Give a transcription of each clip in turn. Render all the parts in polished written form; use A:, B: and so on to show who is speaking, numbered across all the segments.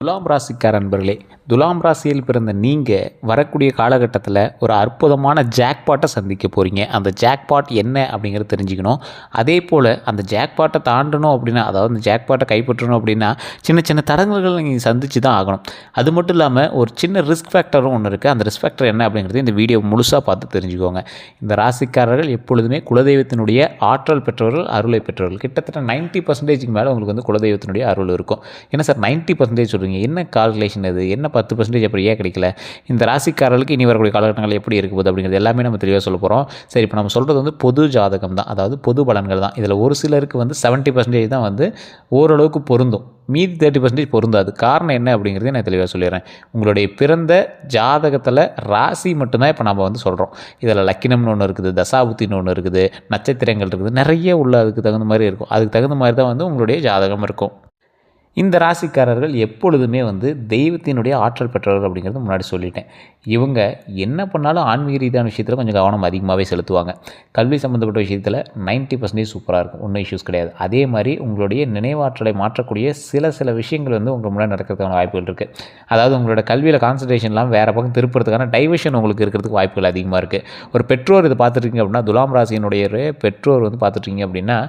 A: துலாம் ராசிக்கார அன்பர்களே, துலாம் ராசியில் பிறந்த நீங்கள் வரக்கூடிய காலகட்டத்தில் ஒரு அற்புதமான ஜாக்பாட்டை சந்திக்க போகிறீங்க. அந்த ஜாக்பாட் என்ன அப்படிங்கிறத தெரிஞ்சுக்கணும். அதே போல் அந்த ஜாக்பாட்டை தாண்டணும் அப்படின்னா, அதாவது அந்த ஜாக்பாட்டை கைப்பற்றணும் அப்படின்னா சின்ன சின்ன தடங்கல்கள் நீங்கள் சந்தித்து தான் ஆகணும். அது மட்டும் இல்லாமல் ஒரு சின்ன ரிஸ்க் ஃபேக்டரும் ஒன்று இருக்குது. அந்த ரிஸ்க் ஃபேக்டர் என்ன அப்படிங்கிறது இந்த வீடியோ முழுசாக பார்த்து தெரிஞ்சுக்கோங்க. இந்த ராசிக்காரர்கள் எப்பொழுதுமே குலதெய்வத்தினுடைய ஆற்றல் பெற்றவர்கள், அருளை பெற்றவர்கள். கிட்டத்தட்ட 90% மேலே உங்களுக்கு வந்து குலதெய்வத்தினுடைய அருள் இருக்கும். என்ன சார் 90% சொல்கிறீங்க, என்ன கால்குலேஷன் அது, என்ன 10% அப்படி ஏன் கிடைக்கல, இந்த ராசிக்காரர்களுக்கு இனி வரக்கூடிய காலகட்டங்கள் எப்படி இருக்க போகுது அப்படிங்கிறது எல்லாமே நம்ம தெளிவாக சொல்ல போகிறோம். சரி, இப்போ நம்ம சொல்கிறது வந்து பொது ஜாதகம் தான், அதாவது பொது பலன்கள் தான். இதில் ஒரு சிலருக்கு வந்து 70% தான் வந்து ஓரளவுக்கு பொருந்தும், மீதி 30% பொருந்தாது. காரணம் என்ன அப்படிங்கிறத நான் தெளிவாக சொல்லிடுறேன். உங்களுடைய பிறந்த ஜாதகத்தில் ராசி மட்டும்தான் இப்போ நம்ம வந்து சொல்கிறோம். இதில் லக்கினம்னு ஒன்று இருக்குது, தசாபுத்தின்னு ஒன்று இருக்குது, நட்சத்திரங்கள் இருக்குது, நிறைய உள்ள அதுக்கு தகுந்த மாதிரி இருக்கும். அதுக்கு தகுந்த மாதிரி தான் வந்து உங்களுடைய ஜாதகம் இருக்கும். இந்த ராசிக்காரர்கள் எப்பொழுதுமே வந்து தெய்வத்தினுடைய ஆற்றல் பெற்றவர்கள் அப்படிங்கிறது முன்னாடி சொல்லிட்டேன். இவங்க என்ன பண்ணாலும் ஆன்மீக ரீதியான விஷயத்தில் கொஞ்சம் கவனம் அதிகமாகவே செலுத்துவாங்க. கல்வி சம்மந்தப்பட்ட விஷயத்தில் 90% சூப்பராக இருக்கும், ஒன்றும் இஷ்யூஸ் கிடையாது. அதே மாதிரி உங்களுடைய நினைவாற்றலை மாற்றக்கூடிய சில விஷயங்கள் வந்து உங்கள் முன்னாடி நடக்கிறதுக்கான வாய்ப்புகள் இருக்குது. அதாவது உங்களோட கல்வியில் கான்சன்ட்ரேஷன்லாம் வேறு பக்கம் திருப்புறதுக்கான டைவர்ஷன் உங்களுக்கு இருக்கிறதுக்கு வாய்ப்புகள் அதிகமாக இருக்குது. ஒரு பெற்றோர் இதை பார்த்துட்ருக்கீங்க அப்படின்னா, துலாம் ராசியினுடைய பெற்றோர் வந்து பார்த்துட்ருக்கீங்க அப்படின்னா,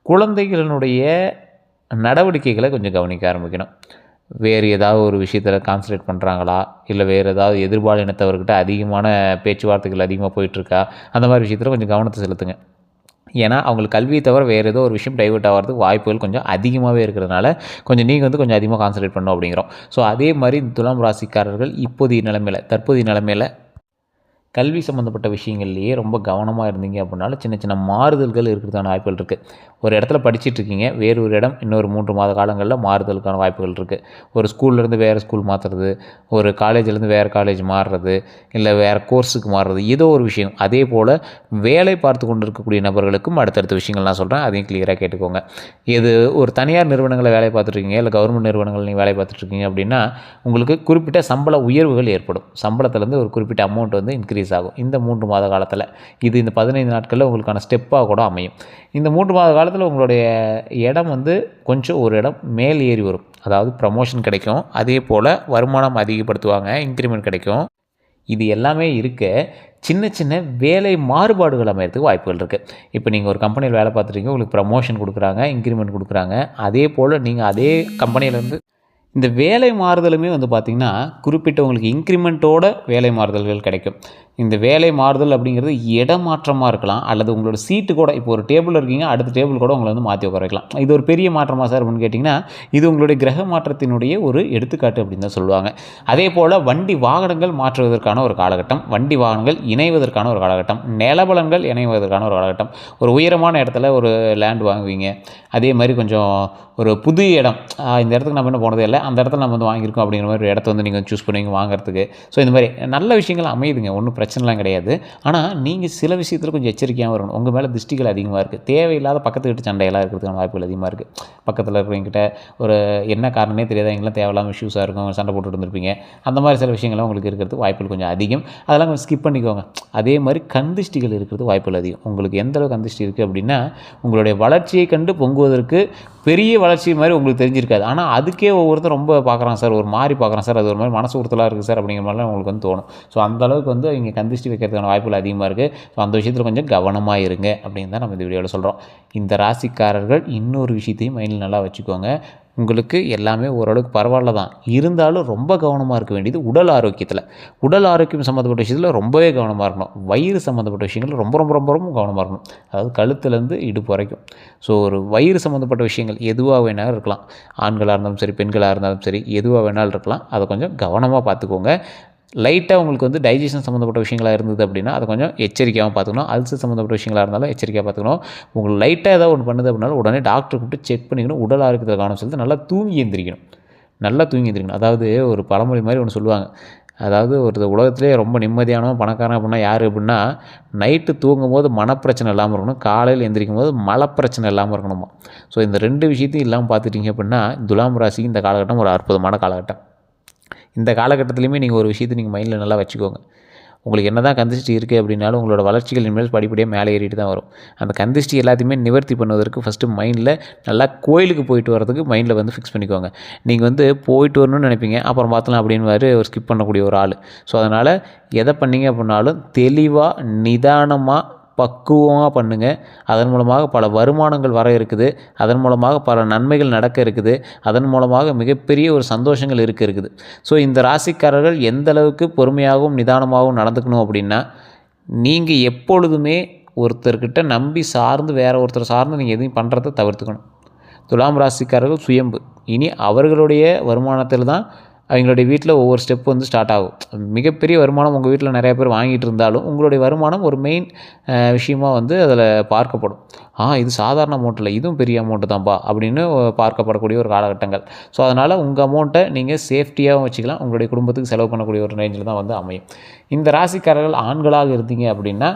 A: குழந்தைகளினுடைய நடவடிக்கைகளை கொஞ்சம் கவனிக்க ஆரம்பிக்கணும். வேறு ஏதாவது ஒரு விஷயத்தில் கான்சன்ட்ரேட் பண்ணுறாங்களா, இல்லை வேறு ஏதாவது எதிர்பாலினத்தவர்கிட்ட அதிகமான பேச்சுவார்த்தைகள் அதிகமாக போயிட்டுருக்கா, அந்த மாதிரி விஷயத்தில் கொஞ்சம் கவனத்தை செலுத்துங்க. ஏன்னா அவங்களுக்கு கல்வியை தவிர வேறு ஏதோ ஒரு விஷயம் டைவர்ட் ஆகிறதுக்கு வாய்ப்புகள் கொஞ்சம் அதிகமாகவே இருக்கிறதுனால கொஞ்சம் நீங்கள் வந்து கொஞ்சம் அதிகமாக கான்சன்ட்ரேட் பண்ணணும் அப்படிங்கிறோம். ஸோ அதே மாதிரி துலாம் ராசிக்காரர்கள் தற்போதைய நிலைமையில் கல்வி சம்மந்தப்பட்ட விஷயங்கள்லேயே ரொம்ப கவனமாக இருந்தீங்க அப்படின்னாலும் சின்ன சின்ன மாறுதல்கள் இருக்கிறதுக்கான வாய்ப்புகள் இருக்குது. ஒரு இடத்துல படிச்சுட்ருக்கீங்க, வேறு ஒரு இடம் இன்னொரு 3 மாத காலங்களில் மாறுதலுக்கான வாய்ப்புகள் இருக்குது. ஒரு ஸ்கூல்லேருந்து வேறு ஸ்கூல் மாற்றுறது, ஒரு காலேஜ்லேருந்து வேறு காலேஜ் மாறுறது, இல்லை வேறு கோர்ஸுக்கு மாறுறது, ஏதோ ஒரு விஷயம். அதே போல் வேலை பார்த்து கொண்டு இருக்கக்கூடிய நபர்களுக்கும் அடுத்தடுத்த விஷயங்கள் நான் சொல்கிறேன், அதையும் கிளியராக கேட்டுக்கோங்க. இது ஒரு தனியார் நிறுவனங்களில் வேலை பார்த்துட்ருக்கீங்க, இல்லை கவர்மெண்ட் நிறுவனங்கள் நீங்கள் வேலை பார்த்துட்ருக்கீங்க அப்படின்னா உங்களுக்கு குறிப்பிட்ட சம்பள உயர்வுகள் ஏற்படும். சம்பளத்துலேருந்து ஒரு குறிப்பிட்ட அமௌண்ட் வந்து இன்க்ரீஸ் ஆகும் இந்த 3 மாத காலத்தில். இது இந்த 15 நாட்களில் உங்களுக்கான ஸ்டெப்பாக கூட அமையும். இந்த 3 மாத காலத்தில் உங்களுடைய இடம் வந்து கொஞ்சம் ஒரு இடம் மேல் ஏறி வரும். அதாவது ப்ரமோஷன் கிடைக்கும், அதே போல் வருமானம் அதிகப்படுத்துவாங்க, இன்க்ரிமெண்ட் கிடைக்கும். இது எல்லாமே இருக்க சின்ன சின்ன வேலை மாறுபாடுகள் அமையறதுக்கு வாய்ப்புகள் இருக்குது. இப்போ நீங்கள் ஒரு கம்பெனியில் வேலை பார்த்துட்டீங்க, உங்களுக்கு ப்ரமோஷன் கொடுக்குறாங்க, இன்க்ரிமெண்ட் கொடுக்குறாங்க. அதே போல் நீங்கள் அதே கம்பெனியிலேருந்து இந்த வேலை மாறுதலுமே வந்து பார்த்திங்கன்னா குறிப்பிட்ட உங்களுக்கு இன்க்ரிமெண்ட்டோட வேலை மாறுதல்கள் கிடைக்கும். இந்த வேலை மாறுதல் அப்படிங்கிறது இடமாற்றமாக இருக்கலாம், அல்லது உங்களோட சீட்டு கூட, இப்போ ஒரு டேபிளில் இருக்கீங்க, அடுத்த டேபிள் கூட உங்களை வந்து மாற்றி உட்கார வைக்கலாம். இது ஒரு பெரிய மாற்றமாக சார் அப்படின்னு கேட்டிங்கன்னா, இது உங்களுடைய கிரக மாற்றத்தினுடைய ஒரு எடுத்துக்காட்டு அப்படின்னு தான் சொல்லுவாங்க. அதே போல் வண்டி வாகனங்கள் மாற்றுவதற்கான ஒரு காலகட்டம், வண்டி வாகனங்கள் இணைவதற்கான ஒரு காலகட்டம், நிலபலன்கள் இணைவதற்கான ஒரு காலகட்டம். ஒரு உயரமான இடத்துல ஒரு லேண்ட் வாங்குவீங்க, அதே மாதிரி கொஞ்சம் ஒரு புது இடம், இந்த இடத்துக்கு நம்ம என்ன போனதே இல்லை, அந்த இடத்துல நம்ம வந்து வாங்கியிருக்கோம் அப்படிங்கிற மாதிரி ஒரு இடத்த வந்து நீங்கள் சூஸ் பண்ணுவீங்க வாங்குறதுக்கு. ஸோ இந்த மாதிரி நல்ல விஷயங்கள் அமையுதுங்க, ஒன்றும் பிரச்சனைலாம் கிடையாது. ஆனால் நீங்கள் சில விஷயத்தில் கொஞ்சம் எச்சரிக்கையாக வரணும். உங்கள் மேலே திருஷ்டிகள் அதிகமாக இருக்குது, தேவையில்லாத பக்கத்து கிட்ட சண்டையெல்லாம் இருக்கிறதுக்கான வாய்ப்புகள் அதிகமாக இருக்குது. பக்கத்தில் இருக்கிறவங்கிட்ட ஒரு என்ன காரணமே தெரியாத எங்கெல்லாம் தேவையில்லாமல் இஷ்யூஸாக இருக்கும், சண்டை போட்டுட்டு இருந்திருப்பீங்க. அந்த மாதிரி சில விஷயங்கள்லாம் உங்களுக்கு இருக்கிறதுக்கு வாய்ப்புகள் கொஞ்சம் அதிகம். அதெல்லாம் கொஞ்சம் ஸ்கிப் பண்ணிக்கோங்க. அதே மாதிரி கந்திஷ்டிகள் இருக்கிறது வாய்ப்புகள் அதிகம். உங்களுக்கு எந்த அளவுக்கு கந்திஷ்டி இருக்குது அப்படின்னா, உங்களுடைய வளர்ச்சியை கண்டு பொங்குவதற்கு பெரிய வளர்ச்சி மாதிரி உங்களுக்கு தெரிஞ்சிருக்காது. ஆனால் அதுக்கே ஒவ்வொருத்தர் ரொம்ப பார்க்குறான் சார், ஒரு மாதிரி பார்க்குறான் சார், அது ஒரு மாதிரி மனசு உறுத்தலாக இருக்குது சார் அப்படிங்கிற மாதிரிலாம் உங்களுக்கு வந்து தோணும். ஸோ அந்தளவுக்கு வந்து இங்கே கந்திஷ்டி வைக்கிறதுக்கான வாய்ப்புகள் அதிகமாக இருக்குது. ஸோ அந்த விஷயத்தில் கொஞ்சம் கவனமாக இருங்க அப்படின்னு தான் நம்ம இந்த வீடியோவில் சொல்கிறோம். இந்த ராசிக்காரர்கள் இன்னொரு விஷயத்தையும் மைண்டில் நல்லா வச்சுக்கோங்க. உங்களுக்கு எல்லாமே ஓரளவுக்கு பரவாயில்ல தான், இருந்தாலும் ரொம்ப கவனமாக இருக்க வேண்டியது உடல் ஆரோக்கியத்தில். உடல் ஆரோக்கியம் சம்மந்தப்பட்ட விஷயத்தில் ரொம்பவே கவனமாக இருக்கணும். வயிறு சம்மந்தப்பட்ட விஷயங்கள் ரொம்ப ரொம்ப ரொம்ப ரொம்ப கவனமாக இருக்கணும். அதாவது கழுத்துலேருந்து இடுப்பு வரைக்கும். ஸோ ஒரு வயிறு சம்மந்தப்பட்ட விஷயங்கள் எதுவாக வேணாலும் இருக்கலாம், ஆண்களாக இருந்தாலும் சரி, பெண்களாக இருந்தாலும் சரி, எதுவாக வேணாலும் இருக்கலாம். அதை கொஞ்சம் கவனமாக பார்த்துக்கோங்க. லைட்டாக உங்களுக்கு வந்து டைஜஷன் சம்மந்தப்பட்ட விஷயங்களாக இருந்தது அப்படின்னா அதை கொஞ்சம் எச்சரிக்கையாக பார்த்துக்கணும். அல்சர் சம்மந்தப்பட்ட விஷயங்களாக இருந்தாலும் எச்சரிக்கையாக பார்த்துக்கணும். உங்களுக்கு லைட்டாக ஏதாவது ஒன்று பண்ணுது அப்படின்னாலும் உடனே டாக்டர் கூப்பிட்டு செக் பண்ணிக்கணும். உடல் ஆரோக்கியத்தில் கவனம் செலுத்தி நல்லா தூங்கி எந்திரிக்கணும். அதாவது ஒரு பழமொழி மாதிரி ஒன்று சொல்லுவாங்க. அதாவது ஒரு உலகத்திலே ரொம்ப நிம்மதியானவன் பணக்காரன் அப்படின்னா யார் அப்படின்னா, நைட்டு தூங்கும் போது மனப்பிரச்சனை இல்லாமல் இருக்கணும், காலையில் எந்திரிக்கும் போது மலப்பிரச்சனை இல்லாமல் இருக்கணுமா. ஸோ இந்த 2 விஷயத்தையும் இல்லாமல் பார்த்துட்டிங்க அப்படின்னா துலாம் ராசிக்கு இந்த காலகட்டம் ஒரு அற்புதமான காலகட்டம். இந்த காலகட்டத்துலையுமே நீங்கள் ஒரு விஷயத்தை நீங்கள் மைண்டில் நல்லா வச்சுக்கோங்க. உங்களுக்கு என்ன தான் கந்திஷ்டி இருக்குது அப்படின்னாலும் உங்களோட வளர்ச்சிகள் இனிமேல் படிப்படியாக மேலே ஏறிட்டு தான் வரும். அந்த கந்திஷ்டி எல்லாத்தையுமே நிவர்த்தி பண்ணுவதற்கு ஃபஸ்ட்டு மைண்டில் நல்லா கோயிலுக்கு போயிட்டு வரதுக்கு மைண்டில் வந்து ஃபிக்ஸ் பண்ணிக்கோங்க. நீங்கள் வந்து போயிட்டு வரணும்னு நினைப்பீங்க, அப்புறம் பார்த்தலாம் அப்படின்னு ஒரு ஸ்கிப் பண்ணக்கூடிய ஒரு ஆள். ஸோ அதனால் எதை பண்ணீங்க அப்படின்னாலும் தெளிவாக நிதானமாக பக்குவமாக பண்ணுங்கள். அதன் மூலமாக பல வருமானங்கள் வர இருக்குது, அதன் மூலமாக பல நன்மைகள் நடக்க இருக்குது, அதன் மூலமாக மிகப்பெரிய ஒரு சந்தோஷங்கள் இருக்குது. ஸோ இந்த ராசிக்காரர்கள் எந்த அளவுக்கு பொறுமையாகவும் நிதானமாகவும் நடந்துக்கணும் அப்படின்னா, நீங்கள் எப்பொழுதுமே ஒருத்தர்கிட்ட நம்பி சார்ந்து வேறு ஒருத்தர் சார்ந்து நீங்கள் எதையும் பண்ணுறதை தவிர்த்துக்கணும். துலாம் ராசிக்காரர்கள் சுயம்பு. இனி அவர்களுடைய வருமானத்தில் தான் அவங்களுடைய வீட்டில் ஒவ்வொரு ஸ்டெப் வந்து ஸ்டார்ட் ஆகும். மிகப்பெரிய வருமானம் உங்கள் வீட்டில் நிறையா பேர் வாங்கிட்டு இருந்தாலும் உங்களுடைய வருமானம் ஒரு மெயின் விஷயமாக வந்து அதில் பார்க்கப்படும். இது சாதாரண அமௌண்ட் இல்லை, இதுவும் பெரிய அமௌண்ட்டு தான்ப்பா அப்படின்னு பார்க்கப்படக்கூடிய ஒரு காலகட்டங்கள். ஸோ அதனால் உங்கள் அமௌண்ட்டை நீங்கள் சேஃப்டியாகவும் வச்சுக்கலாம், உங்களுடைய குடும்பத்துக்கு செலவு பண்ணக்கூடிய ஒரு ரேஞ்சில் தான் வந்து அமையும். இந்த ராசிக்காரர்கள் ஆண்களாக இருந்தீங்க அப்படின்னா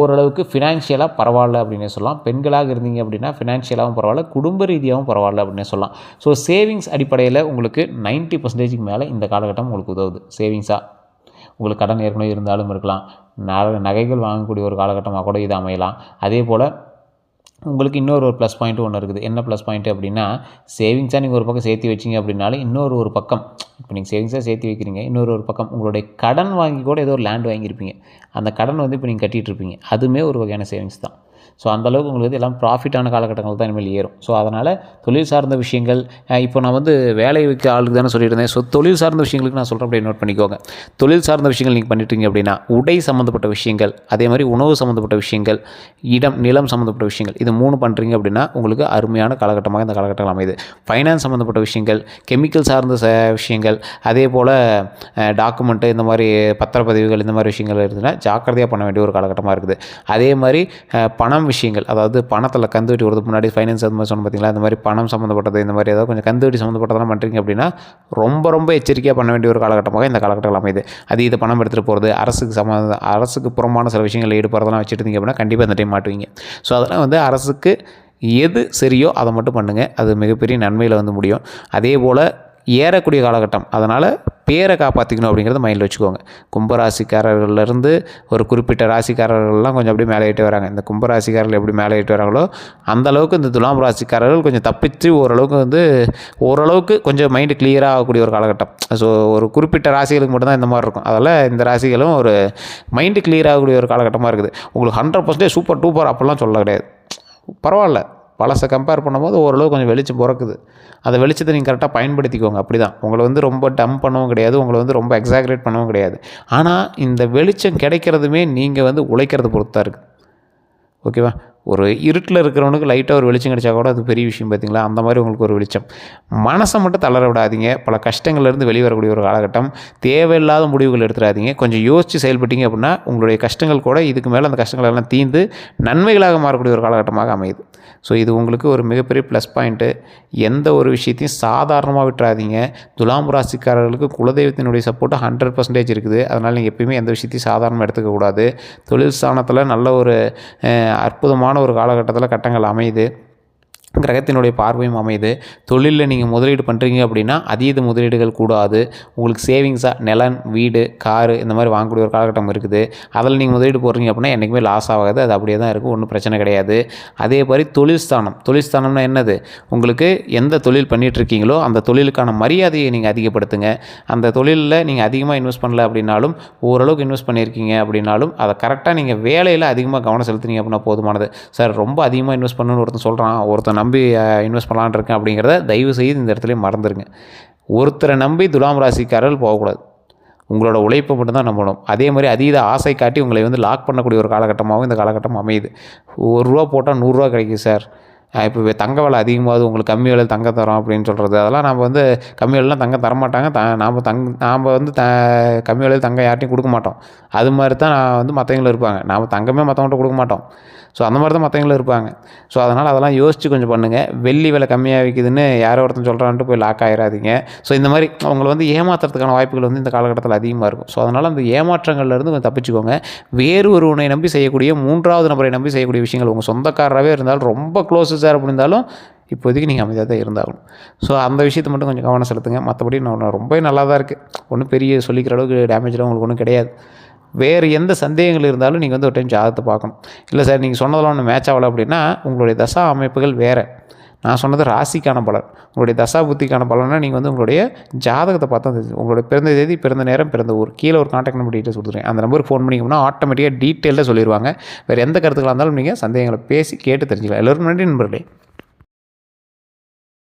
A: ஓரளவுக்கு ஃபினான்ஷியலாக பரவாயில்ல அப்படின்னே சொல்லலாம். பெண்களாக இருந்தீங்க அப்படின்னா ஃபினான்ஷியலாகவும் பரவாயில்ல, குடும்ப ரீதியாகவும் பரவாயில்ல அப்படின்னே சொல்லலாம். ஸோ சேவிங்ஸ் அடிப்படையில் உங்களுக்கு 90% மேலே இந்த காலகட்டம் உங்களுக்கு உதவுது. சேவிங்ஸாக உங்களுக்கு கடன் ஏற்கனவே இருந்தாலும் இருக்கலாம், நகைகள் வாங்கக்கூடிய ஒரு காலகட்டமாக கூட இது அமையலாம். அதே போல் உங்களுக்கு இன்னொரு ஒரு ப்ளஸ் பாயிண்ட்டு ஒன்று இருக்குது. என்ன ப்ளஸ் பாயிண்ட்டு அப்படின்னா, சேவிங்ஸாக நீங்கள் ஒரு பக்கம் சேர்த்து வச்சிங்க அப்படின்னாலும் ஒரு பக்கம் இப்போ நீங்கள் சேவிங்ஸாக சேர்த்து வைக்கிறீங்க, ஒரு பக்கம் உங்களுடைய கடன் வாங்கி கூட ஏதோ ஒரு லேண்ட் வாங்கியிருப்பீங்க, அந்த கடன் வந்து இப்போ நீங்கள் கட்டிகிட்டு இருப்பீங்க, அதுவுமே ஒரு வகையான சேவிங்ஸ் தான். ஸோ அந்தளவுக்கு உங்களுக்கு வந்து எல்லாம் ப்ராஃபிட்டான காலகட்டங்கள் தான் இனிமேல் ஏறும். ஸோ அதனால் தொழில் சார்ந்த விஷயங்கள், இப்போ நான் வந்து வேலை வைக்க ஆளுக்கு தானே சொல்லியிருந்தேன். ஸோ தொழில் சார்ந்த விஷயங்களுக்கு நான் சொல்கிறேன், அப்படியே நோட் பண்ணிக்கோங்க. தொழில் சார்ந்த விஷயங்கள் நீங்கள் பண்ணிட்டீங்க அப்படின்னா உடை சம்மந்தப்பட்ட விஷயங்கள், அதே மாதிரி உணவு சம்மந்தப்பட்ட விஷயங்கள், நிலம் சம்மந்தப்பட்ட விஷயங்கள், இது 3 பண்ணுறீங்க அப்படின்னா உங்களுக்கு அருமையான காலகட்டமாக இந்த காலகட்டங்கள் அமையுது. ஃபைனான்ஸ் சம்மந்தப்பட்ட விஷயங்கள், கெமிக்கல் சார்ந்த விஷயங்கள், அதே போல் டாக்குமெண்ட்டு, இந்த மாதிரி பத்திரப்பதிவுகள், இந்த மாதிரி விஷயங்கள் இருந்துச்சுன்னா ஜாக்கிரதையாக பண்ண வேண்டிய ஒரு காலகட்டமாக இருக்குது. அதே மாதிரி பணம் விஷயங்கள், அதாவது பணத்தில் கந்து வட்டி வரதுக்கு முன்னாடி ஃபைனான்ஸ் அது மாதிரி சொன்ன பார்த்தீங்களா, இந்த மாதிரி பணம் சம்மந்தப்பட்டது, இந்த மாதிரி ஏதாவது கொஞ்சம் கந்து வட்டி சம்மந்தப்பட்டதெல்லாம் பண்ணுறீங்க அப்படின்னா ரொம்ப எச்சரிக்கையாக பண்ண வேண்டிய ஒரு காலகட்டமாக இந்த காலகட்டங்கள் அமையுது. இதை பணம் எடுத்துகிட்டு போகிறது, அரசுக்கு புறமான சில விஷயங்களில் ஈடுபடுறதெல்லாம் வச்சுட்டு இருந்தீங்க அப்படின்னா கண்டிப்பாக இந்த டைம் மாட்டுவீங்க. ஸோ அதெல்லாம் வந்து அரசுக்கு எது சரியோ அதை மட்டும் பண்ணுங்கள், அது மிகப்பெரிய நன்மையில் வந்து முடியும். அதே போல் ஏறக்கூடிய காலகட்டம், அதனால் பேரை காப்பாற்றிக்கணும் அப்படிங்கிறத மைண்டில் வச்சுக்கோங்க. கும்பராசிக்காரர்கள்லேருந்து ஒரு குறிப்பிட்ட ராசிக்காரர்கள்லாம் கொஞ்சம் அப்படியே மேலே ஏறிட்டு வராங்க. இந்த கும்பராசிக்காரர்கள் எப்படி மேலே ஏறிட்டு வராங்களோ அந்தளவுக்கு இந்த துலாம் ராசிக்காரர்கள் கொஞ்சம் தப்பித்து ஓரளவுக்கு கொஞ்சம் மைண்டு கிளியராக ஆகக்கூடிய ஒரு காலகட்டம். ஸோ ஒரு குறிப்பிட்ட ராசிகளுக்கு மட்டும்தான் இந்த மாதிரி இருக்கும். அதில் இந்த ராசிகளும் ஒரு மைண்டு கிளியர் ஆகக்கூடிய ஒரு காலகட்டமாக இருக்குது. உங்களுக்கு 100% சூப்பர் டூப்பர் அப்படிலாம் சொல்ல கிடையாது, பரவாயில்ல. பழசை கம்பேர் பண்ணும்போது ஓரளவு கொஞ்சம் வெளிச்சம் பிறக்குது. அந்த வெளிச்சத்தை நீங்கள் கரெக்டாக பயன்படுத்திக்கோங்க. அப்படி தான், உங்களை வந்து ரொம்ப டம்ப் பண்ணவும் கிடையாது, உங்களை வந்து ரொம்ப எக்ஸாக்ரேட் பண்ணவும் கிடையாது. ஆனால் இந்த வெளிச்சம் கிடைக்கிறதுமே நீங்கள் வந்து உழைக்கிறத பொறுத்து தான் இருக்குது. ஓகேவா? ஒரு இருட்டில் இருக்கிறவனுக்கு லைட்டாக ஒரு வெளிச்சம் கிடைச்சா கூட அது பெரிய விஷயம், பார்த்தீங்களா? அந்த மாதிரி உங்களுக்கு ஒரு வெளிச்சம். மனசை மட்டும் தளர விடாதீங்க. பல கஷ்டங்கள்லேருந்து வெளிவரக்கூடிய ஒரு காலகட்டம். தேவையில்லாத முடிவுகள் எடுத்துடாதீங்க. கொஞ்சம் யோசித்து செயல்பட்டீங்க அப்படின்னா உங்களுடைய கஷ்டங்கள் கூட இதுக்கு மேலே அந்த கஷ்டங்கள் எல்லாம் தீர்ந்து நன்மைகளாக மாறக்கூடிய ஒரு காலகட்டமாக அமையுது. ஸோ இது உங்களுக்கு ஒரு மிகப்பெரிய ப்ளஸ் பாயிண்ட்டு. எந்த ஒரு விஷயத்தையும் சாதாரணமாக விட்டுறாதீங்க. துலாம் ராசிக்காரர்களுக்கு குலதெய்வத்தினுடைய சப்போர்ட்டு 100% இருக்குது. அதனால் நீங்கள் எப்பயுமே எந்த விஷயத்தையும் சாதாரணமாக எடுத்துக்கக்கூடாது. தொழில் ஸ்தானத்தில் நல்ல ஒரு அற்புதமான ஒரு காலகட்டத்தில் கட்டங்கள் அமையுது. கிரகத்தினுடைய பார்வையும் அமையுது. தொழிலில் நீங்கள் முதலீடு பண்ணுறீங்க அப்படின்னா அதீத முதலீடுகள் கூடாது. உங்களுக்கு சேவிங்ஸாக நிலம், வீடு, காரு இந்த மாதிரி வாங்கக்கூடிய ஒரு காலகட்டம் இருக்குது. அதில் நீங்கள் முதலீடு போடுறீங்க அப்படின்னா என்றைக்குமே லாஸ் ஆகாது, அது அப்படியே தான் இருக்கும், ஒன்றும் பிரச்சனை கிடையாது. அதே மாதிரி தொழில் ஸ்தானம்னா என்னது? உங்களுக்கு எந்த தொழில் பண்ணிகிட்ருக்கீங்களோ அந்த தொழிலுக்கான மரியாதையை நீங்கள் அதிகப்படுத்துங்க. அந்த தொழிலில் நீங்கள் அதிகமாக இன்வெஸ்ட் பண்ணல அப்படின்னாலும், ஓரளவுக்கு இன்வெஸ்ட் பண்ணியிருக்கீங்க அப்படின்னாலும் அதை கரெக்டாக நீங்கள் வேலையில் அதிகமாக கவனம் செலுத்துனீங்க அப்படின்னா போதுமானது. சார் ரொம்ப அதிகமாக இன்வெஸ்ட் பண்ணணும்னு ஒருத்தன் நம்பி இன்வெஸ்ட் பண்ணலான்னு இருக்கேன் அப்படிங்கிறத தயவு செய்து இந்த இடத்துல மறந்துடுங்க. ஒருத்தரை நம்பி துலாம் ராசிக்காரர்கள் போகக்கூடாது. உங்களோட உழைப்பை மட்டும்தான் நம்பணும். அதே மாதிரி அதீத ஆசை காட்டி உங்களை வந்து லாக் பண்ணக்கூடிய ஒரு காலகட்டமாகவும் இந்த காலகட்டம் அமையுது. ₹1 போட்டால் ₹100 கிடைக்கும் சார், இப்போ தங்க விலை அதிகமாகுது, உங்களுக்கு கம்மி விலையில் தங்கம் தரோம் அப்படின்னு சொல்கிறது, அதெல்லாம் நம்ம வந்து கம்மி விலைலாம் தங்கம் தரமாட்டாங்க. நாம் வந்து கம்மி விலையில் தங்கம் யார்ட்டையும் கொடுக்க மாட்டோம். அது மாதிரி தான் வந்து மற்றவங்களும் இருப்பாங்க. நாம் தங்கமே மற்றவங்கள்ட்ட கொடுக்க மாட்டோம். ஸோ அந்த மாதிரி தான் மற்றவங்களும் இருப்பாங்க. ஸோ அதனால் அதெல்லாம் யோசித்து கொஞ்சம் பண்ணுங்கள். வெள்ளி விலை கம்மியாக விற்கிதுன்னு யாரோ ஒருத்தன் சொல்கிறான்ட்டு போய் லாக் ஆகிடாதீங்க. ஸோ இந்த மாதிரி அவங்களை வந்து ஏமாற்றுறதுக்கான வாய்ப்புகள் வந்து இந்த காலகட்டத்தில் அதிகமாக இருக்கும். ஸோ அதனால் அந்த ஏமாற்றங்கள்லேருந்து கொஞ்சம் தப்பிச்சுக்கோங்க. வேறு ஒருவனை நம்பி செய்யக்கூடிய, 3வது நபரை நம்பி செய்யக்கூடிய விஷயங்கள், உங்கள் சொந்தக்காரராகவே இருந்தாலும், ரொம்ப க்ளோஸு சார் அப்படி இருந்தாலும் இப்போதைக்கு நீங்கள் அமைதியாக தான் இருந்தாகணும். ஸோ அந்த விஷயத்தை மட்டும் கொஞ்சம் கவனம் செலுத்துங்க. மற்றபடி நான் ரொம்ப நல்லா தான் இருக்குது. ஒன்றும் பெரிய சொல்லிக்கிற அளவுக்கு டேமேஜ்லாம் உங்களுக்கு ஒன்றும் கிடையாது. வேறு எந்த சந்தேகங்கள் இருந்தாலும் நீங்கள் வந்து ஒரு டைம் ஜாதகத்தை பார்க்கணும். இல்லை சார் நீங்கள் சொன்னதெல்லாம் ஒன்று மேட்ச் ஆகலை அப்படின்னா உங்களுடைய தசா அமைப்புகள் வேறு. நான் சொன்னது ராசிக்கான பலன். உங்களுடைய தசா புத்திக்கான பலன்னா நீங்கள் வந்து உங்களுடைய ஜாதகத்தை பார்த்தா தெரிஞ்சு உங்களுடைய பிறந்த தேதி, பிறந்த நேரம், பிறந்த ஊர், கீழே ஒரு கான்டாக்ட் நம்பர் டீட்டெயில்ஸ் கொடுத்துருக்கேன். அந்த நம்பருக்கு ஃபோன் பண்ணிங்கன்னா ஆட்டோமேட்டிக்காக டீட்டெயிலாக சொல்லிடுவாங்க. வேறு எந்த கருத்துக்களாக இருந்தாலும் நீங்கள் சந்தேகங்களை பேசி கேட்டு தெரிஞ்சுக்கலாம். எல்லோருக்கும் நன்றி நண்பர்களே.